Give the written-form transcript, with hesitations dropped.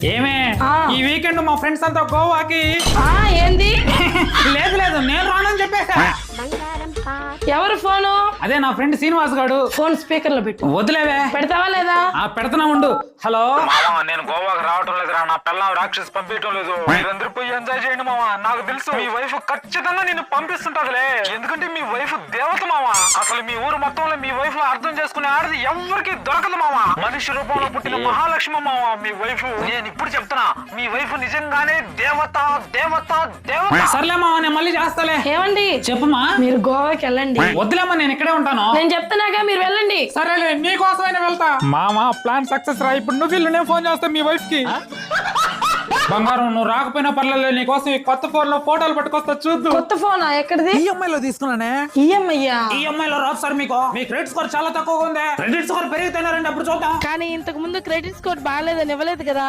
ఏమే ఈ వీకెండ్ మా ఫ్రెండ్స్ అంతా గోవాకి. ఏంది? లేదు లేదు నేను రానని చెప్పేసా. ఎవరు ఫోను? అదే నా ఫ్రెండ్ శ్రీనివాస్ గాడు. ఫోన్ స్పీకర్ లో పెట్టు. వదిలేవే. పెడతావా లేదా? పెడతానా ఉండు. హలో మామా, నేను గోవాకి రావటం లేదురా. నా పిల్లం రాక్షసి పంపించడం లేదు. మీరందరూ పోయి ఎంజాయ్ చేయండి మామా. నాకు తెలుసు మీ వైఫ్ ఖచ్చితంగా నిన్ను పంపిస్తుంటదిలే. ఎందుకంటే మీ వైఫ్ దేవత మామా. అసలు మీ ఊరు మొత్తంలో మీ వైఫ్ లో అర్థం చేసుకునే ఆడది ఎవరికి దొరకదు మామా. మనిషి రూపంలో పుట్టిన మహాలక్ష్మి మామా మీ వైఫ్. నేను ఇప్పుడు చెప్తున్నా, మీ వైఫ్ నిజంగానే దేవత దేవత దేవత. సర్లేమా, నేను మళ్ళీ చేస్తాలే. ఏమండి? చెప్పుమా. మీరు గోవాకి వెళ్ళండి. వద్దులేమ్మా, నేను ఇక్కడే ఉంటాను. నేను చెప్తున్నాగా, మీరు వెళ్ళండి. సరేలే, నీకోసమైనా వెళ్తా. మామా ప్లాన్ సక్సెస్ రా. ఇప్పుడు నువ్వు నేను ఫోన్ చేస్తా మీ వైఫ్ కి. బంగారం, నువ్వు రాకపోయినా పర్లేదు, నీకోసం ఈ కొత్త ఫోన్ లో ఫోటోలు పట్టుకొస్తా చూద్దు. కొత్త ఫోన్ ఎక్కడిది? ఈఎంఐ లో తీసుకున్నానే. ఈఎంఐ లో రాదు సార్ మీకు. మీ క్రెడిట్ స్కోర్ చాలా తక్కువగా ఉంది. క్రెడిట్ స్కోర్ పెరిగితేనే రండి, అప్పుడు చూద్దాం. కానీ ఇంతకు ముందు క్రెడిట్ స్కోర్ బాగాలేదని ఇవ్వలేదు కదా.